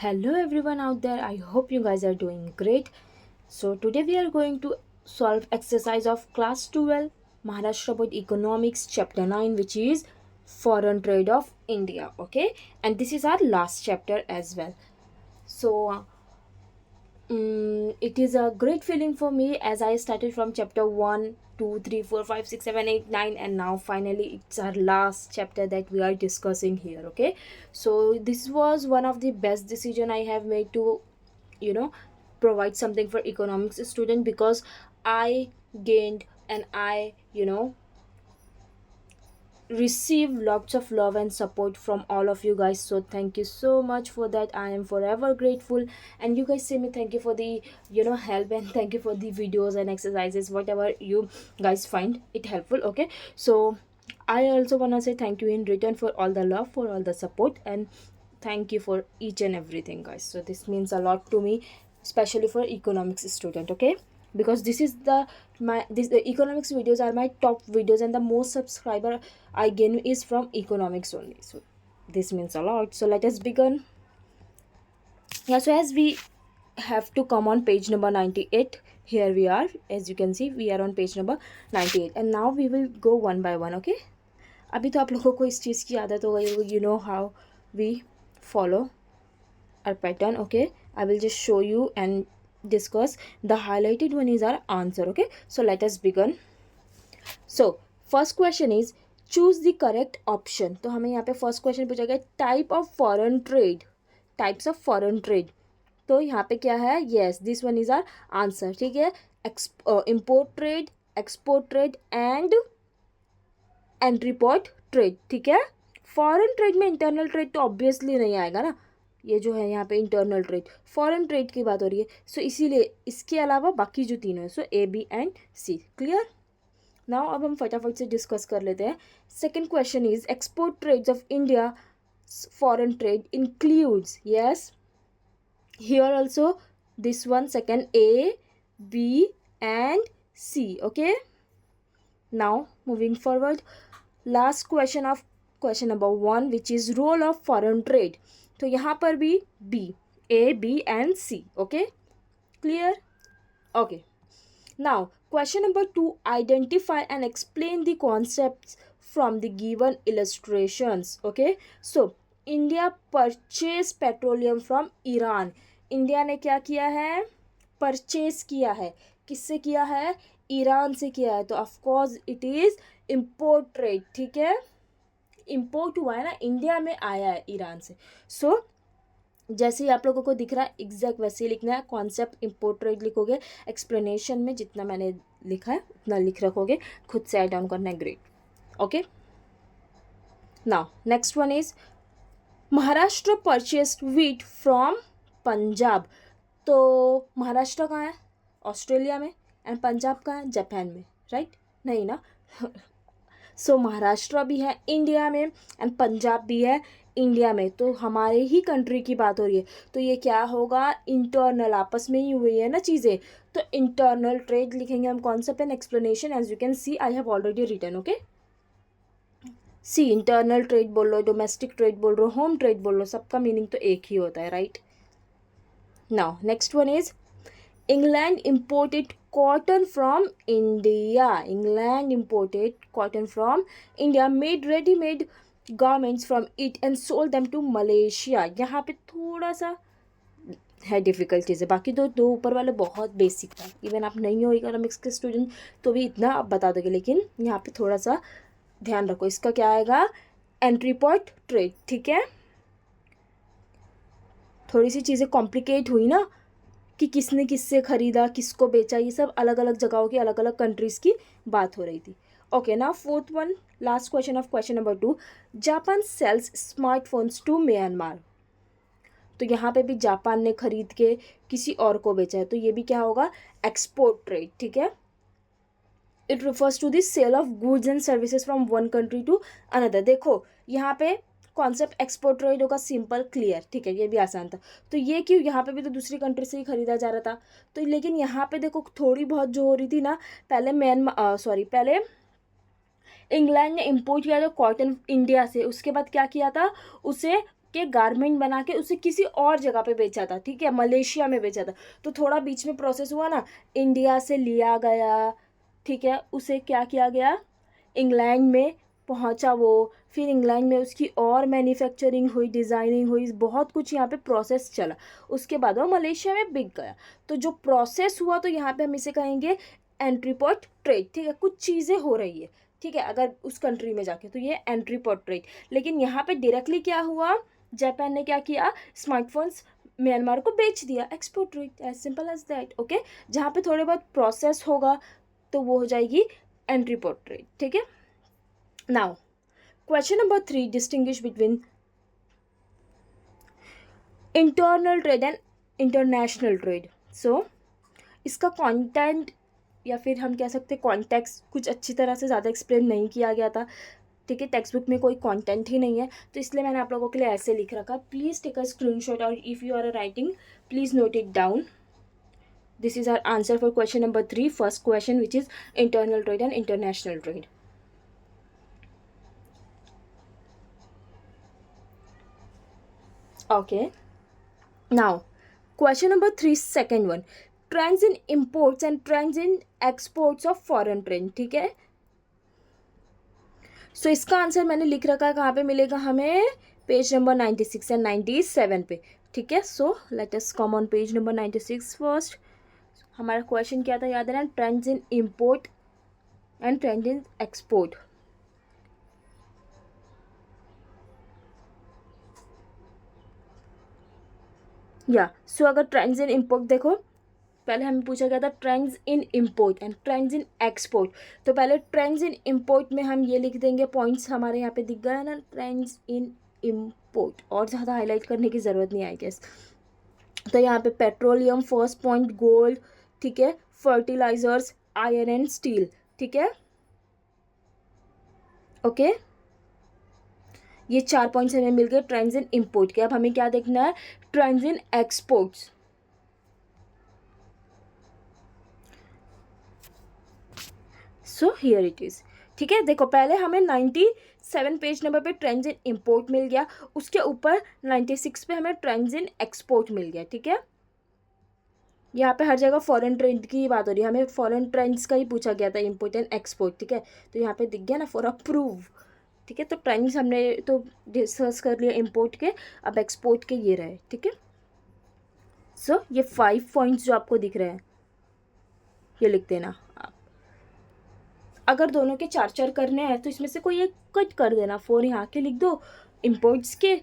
Hello everyone out there. I hope you guys are doing great. So today we are going to solve exercise of class 12 Maharashtra Board Economics chapter 9, which is foreign trade of India. Okay, and this is our last chapter as well. So it is a great feeling for me as I started from chapter 1, 2, 3, 4, 5, 6, 7, 8, 9, and now finally it's our last chapter that we are discussing here. Okay, so this was one of the best decision I have made to you know provide something for economics student, because I gained and I receive lots of love and support from all of you guys. So thank you so much for that. I am forever grateful, and you guys say me thank you for the help, and thank you for the videos and exercises, whatever you guys find it helpful. Okay, so I also want to say thank you in return for all the love, for all the support, and thank you for each and everything, guys. So this means a lot to me, especially for economics student. Okay, because this is the economics videos are my top videos, and the most subscriber I gain is from economics only. So this means a lot. So let us begin. Yeah, so as we have to come on page number 98, here we are. As you can see, we are on page number 98, and now we will go one by one. Okay, अभी तो आप लोगों को इस चीज़ की आदत हो गई होगी. You know how we follow our pattern. Okay, I will just show you and discuss. The highlighted one is our answer. Okay, so let us begin. So first question is choose the correct option. तो हमें यहाँ पे first question पूछा गया type of foreign trade, types of foreign trade. तो यहाँ पे क्या है? Yes, this one is our answer. ठीक है, import trade, export trade and entrepot trade. ठीक है, फॉरेन ट्रेड में इंटरनल ट्रेड तो ऑब्वियसली नहीं आएगा ना. ये जो है यहाँ पे इंटरनल ट्रेड, फॉरेन ट्रेड की बात हो रही है. सो इसीलिए इसके अलावा बाकी जो तीनों है, so A, B and C. Clear? Now अब हम फटाफट से डिस्कस कर लेते हैं. Second question is export trades of India foreign trade includes. Yes, here also this one, second A, B and C. Okay, now moving forward, last question of question number 1, which is role of foreign trade. तो यहाँ पर भी B, A, B and C. Okay, clear? Okay, now question number 2, identify and explain the concepts from the given illustrations. Okay, so India purchased petroleum from Iran. India ने क्या किया है? Purchase किया है. किससे किया है? ईरान से किया है. तो of course it is import trade. ठीक है, इम्पोर्ट हुआ है ना, इंडिया में आया है ईरान से. सो जैसे ही आप लोगों को दिख रहा है एग्जैक्ट वैसे ही लिखना है. कॉन्सेप्ट इम्पोर्ट ट्रेड लिखोगे, एक्सप्लेनेशन में जितना मैंने लिखा है उतना लिख रखोगे, खुद से ऐड डाउन करना है. Great. Okay, now next one is Maharashtra purchased wheat from Punjab. तो महाराष्ट्र कहाँ है? ऑस्ट्रेलिया में. एंड पंजाब कहाँ है? जापान में. राइट? नहीं ना. सो महाराष्ट्र भी है इंडिया में एंड पंजाब भी है इंडिया में. तो हमारे ही कंट्री की बात हो रही है. तो ये क्या होगा? इंटरनल, आपस में ही हुई है ना चीज़ें. तो इंटरनल ट्रेड लिखेंगे हम. Concept and explanation as you can see I have already written. Okay, see internal trade बोल लो, डोमेस्टिक ट्रेड बोल लो, होम ट्रेड बोल लो, सबका मीनिंग तो एक ही होता है. Right? Now next one is England imported cotton from India. England imported cotton from India, made ready-made garments from it and sold them to Malaysia. यहाँ पे थोड़ा सा है डिफ़िकल्ट चीज़ें, बाकी तो दो ऊपर वाले बहुत बेसिक था. इवन आप नहीं हो इकोनॉमिक्स के स्टूडेंट तो भी इतना आप बता दोगे, लेकिन यहाँ पे थोड़ा सा ध्यान रखो. इसका क्या आएगा? एंट्रीपोर्ट ट्रेड. ठीक है, थोड़ी सी चीज़ें कॉम्प्लिकेट हुई ना, कि किसने किससे ख़रीदा, किसको बेचा, ये सब अलग अलग जगहों की, अलग अलग कंट्रीज़ की बात हो रही थी. ओके, ना fourth one, last question of question number 2, Japan sells smartphones to Myanmar. तो यहाँ पे भी जापान ने खरीद के किसी और को बेचा है. तो ये भी क्या होगा? Export trade. ठीक है, it refers to the sale of goods and services from one country to another. देखो यहाँ पे कॉन्सेप्ट एक्सपोर्ट ट्रेड होगा, सिंपल, क्लियर. ठीक है, ये भी आसान था. तो ये क्यों? यहाँ पे भी तो दूसरी कंट्री से ही खरीदा जा रहा था. तो लेकिन यहाँ पे देखो थोड़ी बहुत जो हो रही थी ना, पहले इंग्लैंड ने इम्पोर्ट किया था कॉटन इंडिया से. उसके बाद क्या किया था? उसे के गारमेंट बना के उसे किसी और जगह पे बेचा था, ठीक है, मलेशिया में बेचा था। तो थोड़ा बीच में प्रोसेस हुआ ना, इंडिया से लिया गया, ठीक है, उसे क्या किया गया, इंग्लैंड में पहुंचा वो, फिर इंग्लैंड में उसकी और मैन्युफैक्चरिंग हुई, डिज़ाइनिंग हुई, बहुत कुछ यहाँ पे प्रोसेस चला, उसके बाद वो मलेशिया में बिक गया। तो जो प्रोसेस हुआ तो यहाँ पे हम इसे कहेंगे एंट्रीपोर्ट ट्रेड, ठीक है, कुछ चीज़ें हो रही है, ठीक है, अगर उस कंट्री में जाके, तो ये एंट्रीपोर्ट ट्रेड। लेकिन यहाँ पे डायरेक्टली क्या हुआ, जापान ने क्या किया, स्मार्टफोन्स म्यांमार को बेच दिया, export trade, as simple as that, okay. जहाँ पे थोड़े बहुत प्रोसेस होगा तो वो हो जाएगी एंट्रीपोर्ट ट्रेड, ठीक है। Now question number 3, distinguish between internal trade and international trade. So इसका कंटेंट या फिर हम कह सकते हैं कॉन्टेक्स्ट कुछ अच्छी तरह से ज़्यादा एक्सप्लेन नहीं किया गया था, ठीक है, टेक्स्ट बुक में कोई कंटेंट ही नहीं है, तो इसलिए मैंने आप लोगों के लिए ऐसे लिख रखा। प्लीज़ टेक अ स्क्रीनशॉट और if you are writing please note it down. This is our answer for question number 3, first question which is internal trade and international trade. Okay, now question number 3, second one, trends in imports and trends in exports of foreign trade, ठीक है। सो इसका answer मैंने लिख रखा है, कहाँ पे मिलेगा हमें, पेज नंबर 96 एंड 97 पे, ठीक है। So let us come on page number 96 first. हमारा क्वेश्चन क्या था, याद है ना, trends in import and trend in export. या सो अगर ट्रेंड्स इन इम्पोर्ट देखो, पहले हमें पूछा गया था trends in import and trends in export. तो पहले ट्रेंड्स इन इम्पोर्ट में हम ये लिख देंगे, पॉइंट्स हमारे यहाँ पे दिख गया है ना, ट्रेंड्स इन इम्पोर्ट, और ज़्यादा हाईलाइट करने की ज़रूरत नहीं आई गेस। तो यहाँ पे पेट्रोलियम फर्स्ट पॉइंट, गोल्ड, ठीक है, फर्टिलाइजर्स, आयरन एंड स्टील, ठीक है, ओके। ये 4 पॉइंट्स हमें मिल गए ट्रेंड्स इन इम्पोर्ट के। अब हमें क्या देखना है, trends in exports. So here it is, ठीक है। देखो पहले हमें 97 पेज नंबर पे ट्रेंड्स इन इम्पोर्ट मिल गया, उसके ऊपर 96 पे हमें ट्रेंड्स इन एक्सपोर्ट मिल गया, ठीक है। यहाँ पे हर जगह फॉरेन ट्रेंड की बात हो रही है, हमें फॉरेन ट्रेंड्स का ही पूछा गया था, इम्पोर्ट एंड एक्सपोर्ट, ठीक है। तो यहाँ पे दिख गया ना, फॉर अप्रूव, ठीक है। तो ट्रेंड्स हमने तो डिस्कस कर लिया इम्पोर्ट के, अब एक्सपोर्ट के ये रहे, ठीक है। सो ये 5 पॉइंट्स जो आपको दिख रहे हैं ये लिख देना आप। अगर दोनों के 4-4 करने हैं तो इसमें से कोई एक कट कर देना, 4 यहाँ के लिख दो, इम्पोर्ट्स के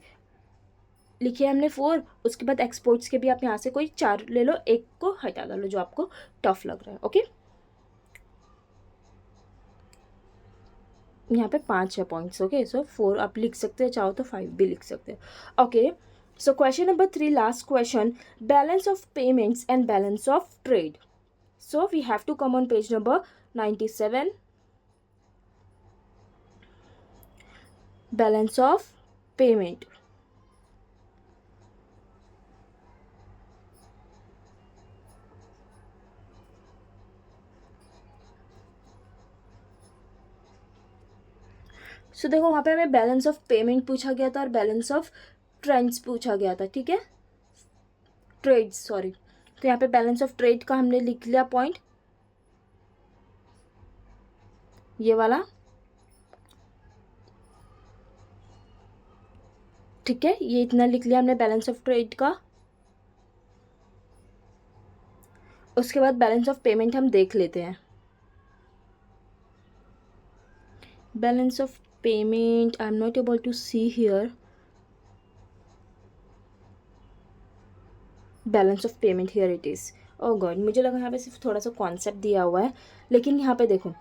लिखे हमने 4, उसके बाद एक्सपोर्ट्स के भी आप यहाँ से कोई 4 ले लो, एक को हटा डालो जो आपको टफ लग रहा है, ओके। यहाँ पे 5 है पॉइंट्स, ओके। सो 4 आप लिख सकते हैं, चाहो तो 5 भी लिख सकते हैं, okay. So question number 3, last question, balance of payments and balance of trade. So we have to come on page number 97, balance of payment. So देखो वहाँ पे हमें बैलेंस ऑफ पेमेंट पूछा गया था और बैलेंस ऑफ ट्रेंड्स पूछा गया था, ठीक है, ट्रेड सॉरी। तो यहाँ पे बैलेंस ऑफ ट्रेड का हमने लिख लिया पॉइंट, ये वाला, ठीक है, ये इतना लिख लिया हमने बैलेंस ऑफ ट्रेड का। उसके बाद बैलेंस ऑफ पेमेंट हम देख लेते हैं। Balance of payment I am not able to see here, balance of payment here it is. Oh God, मुझे लगा यहाँ पे सिर्फ थोड़ा सा कॉन्सेप्ट दिया हुआ है, लेकिन यहाँ पे देखो,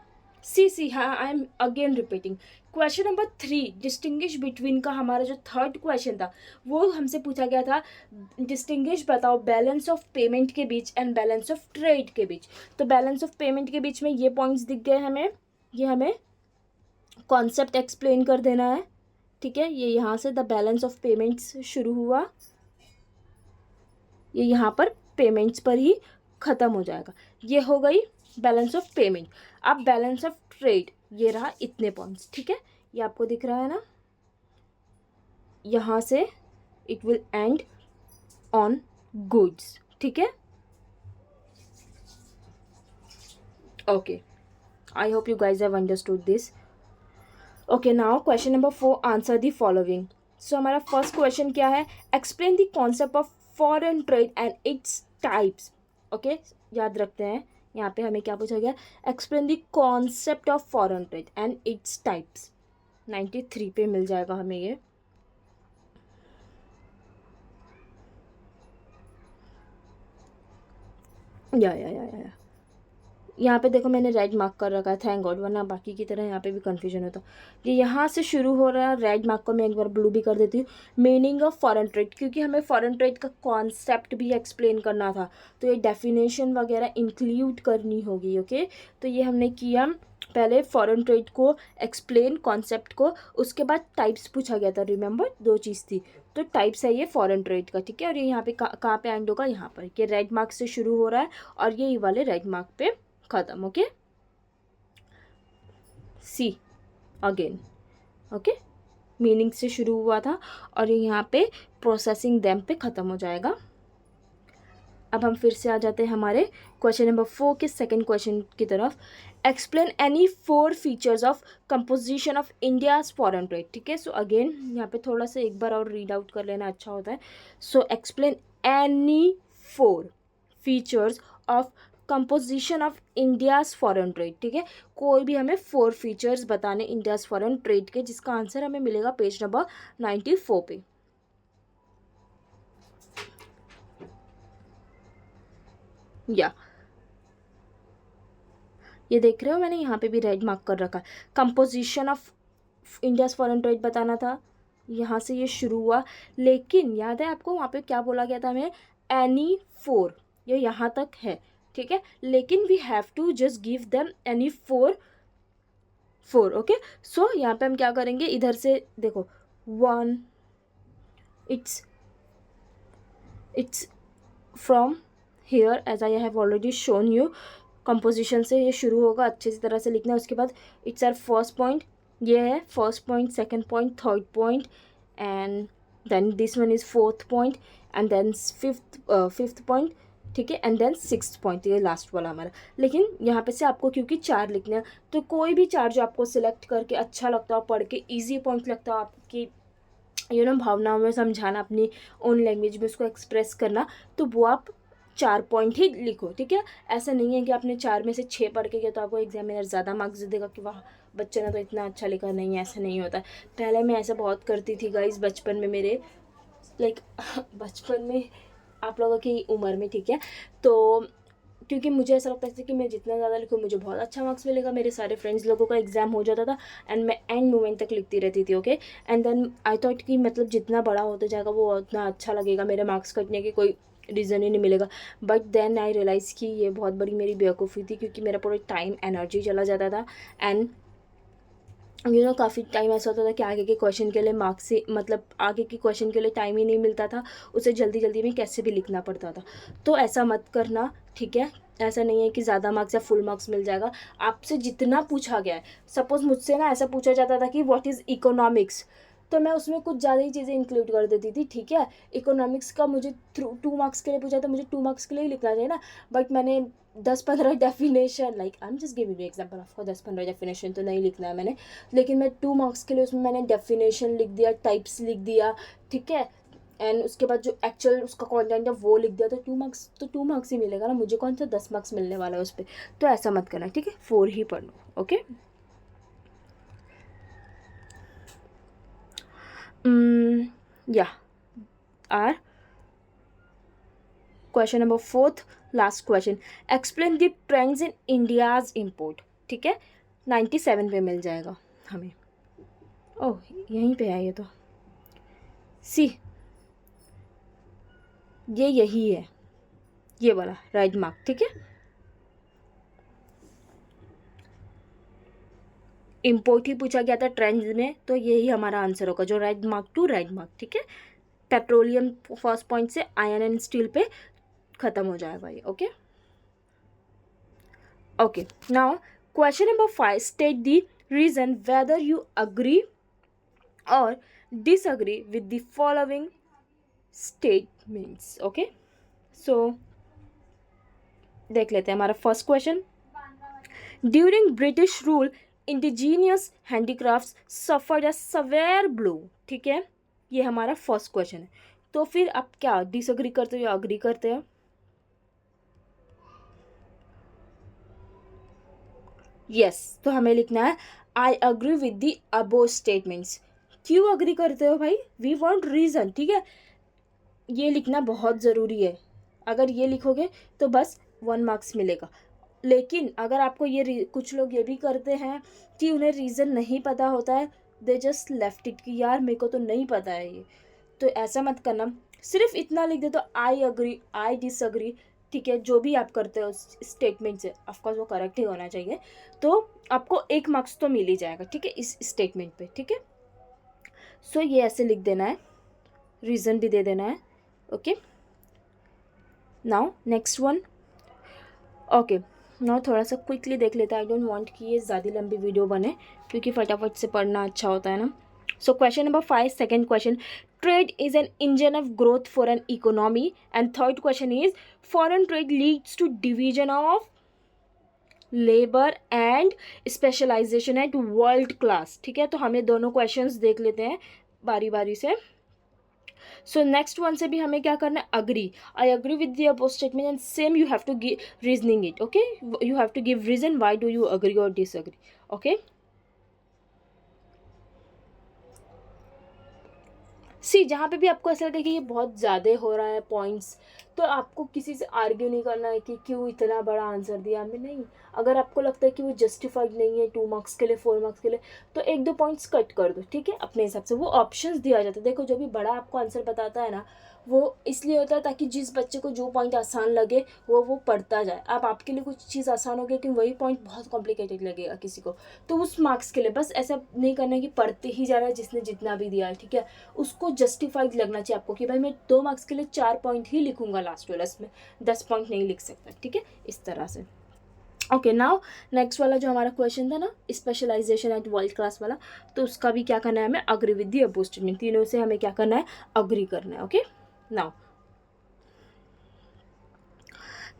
सी हाँ, I am again repeating. Question number 3, distinguish between का हमारा जो थर्ड क्वेश्चन था वो हमसे पूछा गया था, डिस्टिंग्विश बताओ बैलेंस ऑफ पेमेंट के बीच एंड बैलेंस ऑफ ट्रेड के बीच। तो बैलेंस ऑफ पेमेंट के बीच में ये पॉइंट्स दिख गए हमें, ये हमें कॉन्सेप्ट एक्सप्लेन कर देना है, ठीक है। ये यहाँ से द बैलेंस ऑफ पेमेंट्स शुरू हुआ, ये यहाँ पर पेमेंट्स पर ही ख़त्म हो जाएगा, ये हो गई बैलेंस ऑफ पेमेंट। अब बैलेंस ऑफ ट्रेड, ये रहा इतने पॉइंट्स, ठीक है, ये आपको दिख रहा है ना, यहाँ से it will end on goods. ठीक है. Okay, I hope you guys have understood this. Okay, now question number 4, answer the following. So हमारा फर्स्ट क्वेश्चन क्या है? Explain the concept of foreign trade and its types. Okay, याद रखते हैं यहाँ पे हमें क्या पूछा गया. Explain the concept of foreign trade and its types. 93 पे मिल जाएगा हमें ये. या यहाँ पे देखो मैंने रेड मार्क कर रखा है, थैंक गॉड, वरना बाकी की तरह यहाँ पे भी कन्फ्यूजन होता. ये यहाँ से शुरू हो रहा है, रेड मार्क को मैं एक बार ब्लू भी कर देती हूँ. मीनिंग ऑफ फॉरेन ट्रेड, क्योंकि हमें फॉरेन ट्रेड का कॉन्सेप्ट भी एक्सप्लेन करना था, तो ये डेफिनेशन वगैरह इंक्लूड करनी होगी. ओके, तो ये हमने किया. पहले फॉरेन ट्रेड को एक्सप्लेन, कॉन्सेप्ट को, उसके बाद टाइप्स पूछा गया था. रिमेंबर, 2 चीज़ थी. तो टाइप्स है ये फॉरेन ट्रेड का. ठीक है, और ये यहाँ पे कहाँ पे एंड होगा? यहाँ पर. ये रेड मार्क से शुरू हो रहा है और ये वाले रेड मार्क पे ख़त्म. Okay, see again. Okay, meaning से शुरू हुआ था और ये यहाँ पे प्रोसेसिंग दैम पे ख़त्म हो जाएगा. अब हम फिर से आ जाते हैं हमारे क्वेश्चन नंबर 4 के सेकंड क्वेश्चन की तरफ. Explain any 4 features of composition of India's foreign trade. ठीक है, सो अगेन यहाँ पे थोड़ा सा एक बार और रीड आउट कर लेना अच्छा होता है. So explain any 4 features of composition of India's foreign trade. ठीक है, कोई भी हमें 4 फीचर्स बताने इंडियाज फॉरेन ट्रेड के, जिसका आंसर हमें मिलेगा पेज नंबर 94 पे. या ये देख रहे हो, मैंने यहाँ पे भी रेड मार्क कर रखा है. Composition of India's foreign trade बताना था, यहाँ से ये शुरू हुआ. लेकिन याद है आपको वहाँ पे क्या बोला गया था हमें? एनी 4, ये यहाँ तक है. ठीक है, लेकिन we have to just give them any 4. Okay, so यहाँ पे हम क्या करेंगे, इधर से देखो 1, it's from here as I have already shown you. Composition से ये शुरू होगा, अच्छे से तरह से लिखना है. उसके बाद इट्स आर फर्स्ट पॉइंट, ये है first point, second point, third point, and then this one is fourth point, and then fifth point. ठीक है, एंड देन सिक्स्थ पॉइंट, ये लास्ट वाला हमारा. लेकिन यहाँ पे से आपको क्योंकि 4 लिखने हैं, तो कोई भी 4 जो आपको सिलेक्ट करके अच्छा लगता हो, पढ़ के ईजी पॉइंट लगता हो, आपकी भावनाओं में समझाना, अपनी ओन लैंग्वेज में उसको एक्सप्रेस करना, तो वो आप 4 पॉइंट ही लिखो. ठीक है, ऐसा नहीं है कि आपने 4 में से 6 पढ़ के गया तो आपको एग्जामिनर ज़्यादा मार्क्स देगा कि वाह बच्चे ने तो इतना अच्छा लिखा. नहीं, ऐसा नहीं होता. पहले मैं ऐसा बहुत करती थी गाइस, बचपन में मेरे, लाइक बचपन में, आप लोगों की उम्र में. ठीक है, तो क्योंकि मुझे ऐसा लगता था कि मैं जितना ज़्यादा लिखूँ मुझे बहुत अच्छा मार्क्स मिलेगा. मेरे सारे फ्रेंड्स लोगों का एग्जाम हो जाता था एंड मैं एंड मोमेंट तक लिखती रहती थी. Okay, and then I thought कि मतलब जितना बड़ा होता जाएगा वो उतना अच्छा लगेगा, मेरे मार्क्स कटने की कोई रीज़न ही नहीं मिलेगा. बट देन आई रियलाइज़ कि ये बहुत बड़ी मेरी बेवकूफ़ी थी, क्योंकि मेरा पूरा टाइम एनर्जी चला जाता था. एंड काफ़ी टाइम ऐसा होता था कि आगे के क्वेश्चन के लिए मार्क्स से, मतलब आगे के क्वेश्चन के लिए टाइम ही नहीं मिलता था, उसे जल्दी जल्दी में कैसे भी लिखना पड़ता था. तो ऐसा मत करना. ठीक है, ऐसा नहीं है कि ज़्यादा मार्क्स या फुल मार्क्स मिल जाएगा. आपसे जितना पूछा गया है, सपोज़ मुझसे ना ऐसा पूछा जाता था कि व्हाट इज़ इकोनॉमिक्स, तो मैं उसमें कुछ ज़्यादा ही चीज़ें इंक्लूड कर देती थी. ठीक है, इकोनॉमिक्स का मुझे 2 मार्क्स के लिए पूछा, तो मुझे 2 मार्क्स के लिए ही लिखना चाहिए ना. बट मैंने 10-15 definition, like I am just giving you example, आपको 10-15 डेफिनेशन तो नहीं लिखना है मैंने, लेकिन मैं 2 मार्क्स के लिए उसमें मैंने डेफिनेशन लिख दिया, टाइप्स लिख दिया. ठीक है, एंड उसके बाद जो एक्चुअल उसका कंटेंट है वो लिख दिया, तो 2 मार्क्स ही मिलेगा ना, मुझे कौन सा 10 मार्क्स मिलने वाला है उस पर. तो ऐसा मत करना. ठीक है, 4 ही पढ़ लो. ओके, या our question number 4, last question. Explain the trends in India's import. ठीक है, 97 पे मिल जाएगा हमें. ओह, यहीं पे है ये तो. सी, ये यही है, ये वाला राइट मार्क. ठीक है, इम्पोर्ट ही पूछा गया था ट्रेंड्स में, तो यही हमारा आंसर होगा, जो red mark to red mark. ठीक है, पेट्रोलियम फर्स्ट पॉइंट से आयरन एंड स्टील पे ख़त्म हो जाएगा ये. Okay okay, now question number 5, state the reason whether you agree or disagree with the following statements. Okay, so देख लेते हैं हमारा first question. During British rule indigenous handicrafts suffered a severe blow. ठीक है, ये हमारा फर्स्ट क्वेश्चन है. तो फिर आप क्या डिसएग्री करते हो या अग्री करते हो? यस, तो हमें लिखना है I agree with the above statements. क्यों अग्री करते हो भाई? We want reason. ठीक है, ये लिखना बहुत ज़रूरी है. अगर ये लिखोगे तो बस 1 मार्क्स मिलेगा. लेकिन अगर आपको ये कुछ लोग ये भी करते हैं कि उन्हें रीज़न नहीं पता होता है, दे जस्ट लेफ्ट इट कि यार मेरे को तो नहीं पता है ये. तो ऐसा मत करना. सिर्फ इतना लिख दे तो आई अग्री, आई डिसअग्री. ठीक है, जो भी आप करते हो स्टेटमेंट से, ऑफकोर्स वो करेक्ट ही होना चाहिए. तो आपको 1 मार्क्स तो मिल ही जाएगा. ठीक है, इस स्टेटमेंट पे. ठीक है, सो ये ऐसे लिख देना है, रीज़न भी दे देना है. Okay, now next one. Okay, now थोड़ा सा क्विकली देख लेते हैं. आई डोंट वांट कि ये ज़्यादा लंबी वीडियो बने, क्योंकि फटाफट से पढ़ना अच्छा होता है ना. So question number 5, second question. Trade is an engine of growth for an economy. And third question is foreign trade leads to division of labour and specialisation at world class. ठीक है, तो हमें दोनों क्वेश्चंस देख लेते हैं बारी बारी से. सो नेक्स्ट वन से भी हमें क्या करना है? Agree. I agree with the above statement and same you have to give reasoning it. Okay, you have to give reason why do you agree और डिसअग्री. ओके, सी जहाँ पे भी आपको ऐसा लगे कि ये बहुत ज़्यादा हो रहा है पॉइंट्स, तो आपको किसी से आर्ग्यू नहीं करना है कि क्यों इतना बड़ा आंसर दिया हमें. नहीं, अगर आपको लगता है कि वो जस्टिफाइड नहीं है 2 मार्क्स के लिए, 4 मार्क्स के लिए, तो 1-2 पॉइंट्स कट कर दो. ठीक है, अपने हिसाब से. वो ऑप्शंस दिया जाता है. देखो, जो भी बड़ा आपको आंसर बताता है ना, वो इसलिए होता है ताकि जिस बच्चे को जो पॉइंट आसान लगे वो पढ़ता जाए. अब आपके लिए कुछ चीज़ आसान हो गई, लेकिन वही पॉइंट बहुत कॉम्प्लिकेटेड लगेगा किसी को, तो उस मार्क्स के लिए बस ऐसा नहीं करना है कि पढ़ते ही जा रहा है जिसने जितना भी दिया है. ठीक है, उसको जस्टिफाइड लगना चाहिए आपको कि भाई मैं 2 मार्क्स के लिए 4 पॉइंट ही लिखूंगा लास्ट वाला में, 10 पॉइंट नहीं लिख सकता. ठीक है, इस तरह से. ओके, नाउ नेक्स्ट वाला जो हमारा क्वेश्चन था ना, स्पेशलाइजेशन एट वर्ल्ड क्लास वाला, तो उसका भी क्या करना है हमें? Agree with the above statement. तीनों से हमें क्या करना है? अग्री करना है. Okay, now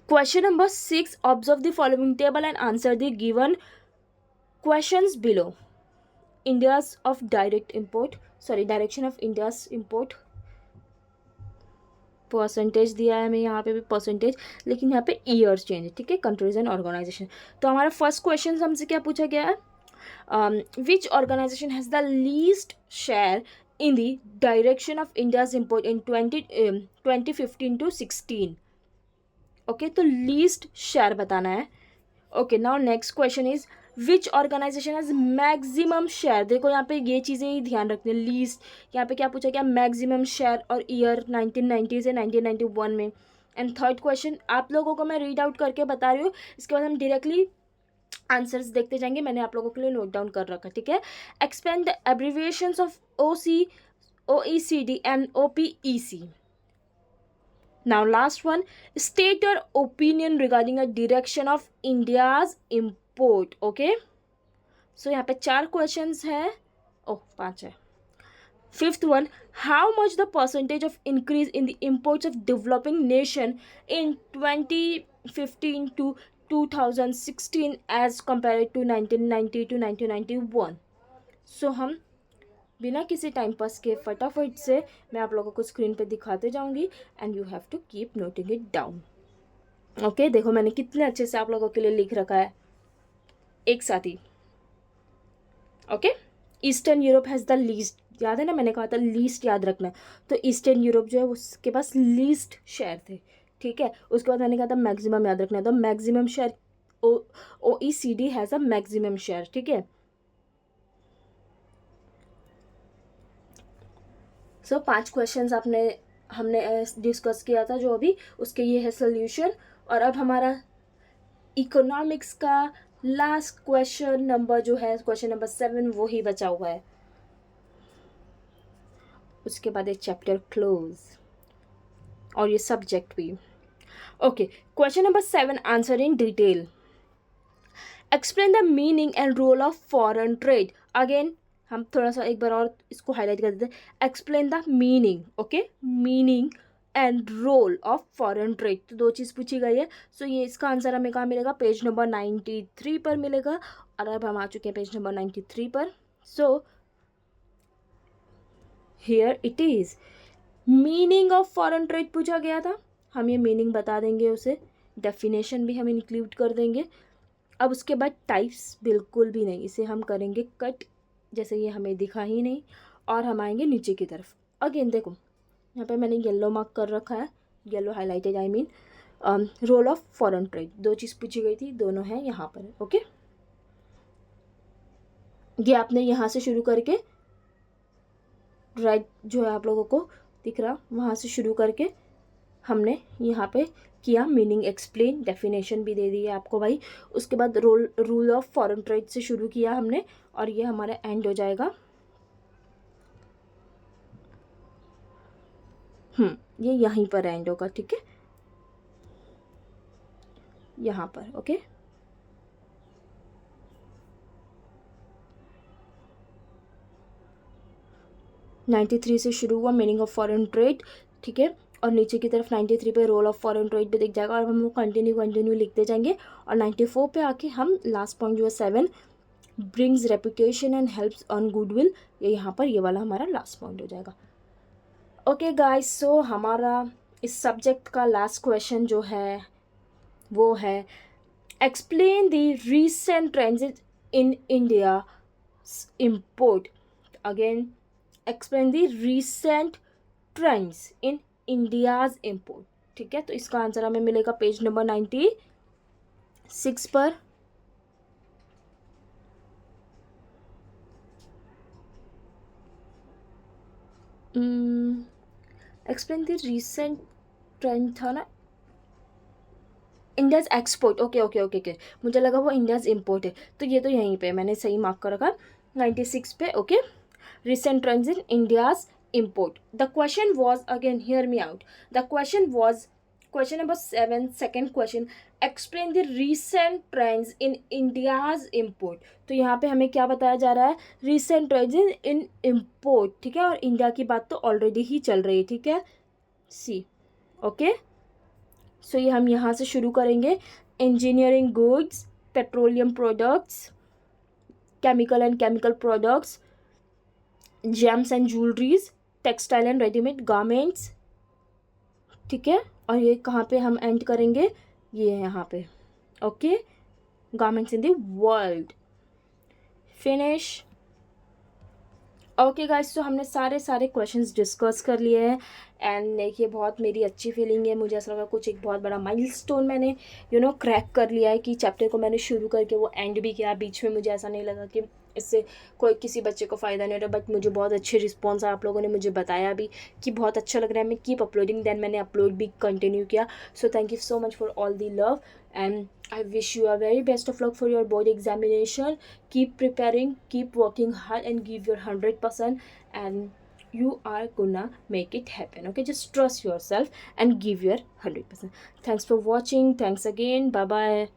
question number 6. Observe the following table and answer the given questions below. India's of direct import, direction of India's import. Percentage दिया है हमें यहाँ पे भी परसेंटेज, लेकिन यहाँ पे ईयर्स चेंज है. ठीक है, कंट्रीज एंड ऑर्गेनाइजेशन. तो हमारा फर्स्ट क्वेश्चन हमसे क्या पूछा गया है? Which organisation has the least share in the direction of India's import in 2015 to 16. Okay, तो लीस्ट शेयर बताना है. Okay, now next question is which organisation has maximum share. देखो यहाँ पे ये चीज़ें ही ध्यान रखनी है. लीस्ट, यहाँ पे क्या पूछा गया? मैक्सिमम शेयर और ईयर 1990 से 1991 में. एंड थर्ड क्वेश्चन आप लोगों को मैं रीड आउट करके बता रही हूँ, इसके बाद हम डायरेक्टली आंसर्स देखते जाएंगे. मैंने आप लोगों के लिए नोट डाउन कर रखा. ठीक है, expand the abbreviations of OECD and OPEC. Now last one, state your opinion regarding a direction of India's import. Okay, so यहाँ पे 4 questions हैं. 5 है. Fifth one, how much the percentage of increase in the imports of developing nation in 2015 to 2016 as compared to 1990 to 1991. So हम बिना किसी time pass के फटाफट से मैं आप लोगों को स्क्रीन पे दिखाते जाऊंगी and you have to keep noting it down. Okay, देखो मैंने कितने अच्छे से आप लोगों के लिए लिख रखा है एक साथ ही. Okay, Eastern Europe has the least. याद है ना, मैंने कहा था लीस्ट याद रखना. तो ईस्टर्न यूरोप जो है उसके पास लीस्ट शेयर थे. ठीक है, उसके बाद मैंने कहा था मैक्सिमम याद रखना. तो maximum share OECD has a maximum share. ठीक है, सो 5 क्वेश्चंस हमने डिस्कस किया था जो अभी, उसके ये है सोल्यूशन. और अब हमारा इकोनॉमिक्स का लास्ट क्वेश्चन नंबर जो है, क्वेश्चन नंबर 7, वो ही बचा हुआ है. उसके बाद एक चैप्टर क्लोज और ये सब्जेक्ट भी. Okay, question number 7, answer in detail. Explain the meaning and role of foreign trade. Again हम थोड़ा सा एक बार और इसको हाईलाइट कर देते हैं। Explain the meaning, okay, meaning and role of foreign trade. तो 2 चीज़ पूछी गई है। सो ये इसका आंसर हमें कहाँ मिलेगा, पेज नंबर 93 पर मिलेगा। और अब हम आ चुके हैं पेज नंबर 93 पर। So here it is, meaning of foreign trade पूछा गया था, हम ये मीनिंग बता देंगे उसे, डेफिनेशन भी हम इंक्लूड कर देंगे। अब उसके बाद टाइप्स बिल्कुल भी नहीं, इसे हम करेंगे कट, जैसे ये हमें दिखा ही नहीं। और हम आएंगे नीचे की तरफ। अगेन देखो, यहाँ पे मैंने येलो मार्क कर रखा है, yellow highlighted I mean. Role of foreign trade, 2 चीज़ पूछी गई थी, दोनों हैं यहाँ पर, ओके। ये आपने यहाँ से शुरू करके राइट जो है आप लोगों को दिख रहा, वहाँ से शुरू करके हमने यहाँ पे किया, मीनिंग एक्सप्लेन, डेफिनेशन भी दे दी है आपको भाई। उसके बाद रूल ऑफ फॉरेन ट्रेड से शुरू किया हमने, और ये हमारा एंड हो जाएगा। ये यहीं पर एंड होगा, ठीक है, यहाँ पर, ओके। नाइन्टी 93 से शुरू हुआ मीनिंग ऑफ फॉरेन ट्रेड, ठीक है, और नीचे की तरफ 93 पे रोल ऑफ फॉरेन ट्रेड भी दिख जाएगा, और हम लोग कंटिन्यू लिखते जाएंगे। और 94 पे आके हम लास्ट पॉइंट जो है 7 brings reputation and helps on goodwill, ये यहाँ पर ये वाला हमारा लास्ट पॉइंट हो जाएगा। ओके गाइस, सो हमारा इस सब्जेक्ट का लास्ट क्वेश्चन जो है वो है, explain the recent trends in India import. Again, explain the recent trends in India's import, ठीक है। तो इसका आंसर हमें मिलेगा पेज नंबर 96 पर। एक्सप्लेन द रीसेंट ट्रेंड था ना, India's export, okay okay okay okay, मुझे लगा वो इंडियाज इम्पोर्ट है। तो ये तो यहीं पे मैंने सही मार्क कर रखा 96 पे, okay. recent trends in India's import. The question was, again hear me out, the question was question number 7, second question, explain the recent trends in India's import. तो यहाँ पे हमें क्या बताया जा रहा है, recent trends in import, ठीक है, और इंडिया की बात तो ऑलरेडी ही चल रही है, ठीक है, सी, ओके। सो ये हम यहाँ से शुरू करेंगे, engineering goods, petroleum products, chemical and chemical products, James and jewelleries, textile and readymade garments, ठीक है। और ये कहाँ पे हम एंड करेंगे, ये है यहाँ पे, okay, garments in the world, finish. Okay guys, तो हमने सारे क्वेश्चंस डिस्कस कर लिए हैं, एंड देखिए बहुत मेरी अच्छी फीलिंग है, मुझे ऐसा लगा कुछ एक बहुत बड़ा माइलस्टोन मैंने क्रैक कर लिया है, कि चैप्टर को मैंने शुरू करके वो एंड भी किया। बीच में मुझे ऐसा नहीं लगा कि इससे कोई किसी बच्चे को फ़ायदा नहीं हो रहा, बट मुझे बहुत अच्छे रिस्पॉन्स आप लोगों ने मुझे बताया भी कि बहुत अच्छा लग रहा है, मैं कीप अपलोडिंग, देन मैंने अपलोड भी कंटिन्यू किया। So thank you so much for all the love, and I wish you a very best of luck for your board examination. Keep preparing, keep working hard, and give your 100%, and you are gonna make it happen, okay? Just trust yourself and give your 100%. Thanks for watching. Thanks again. Bye bye.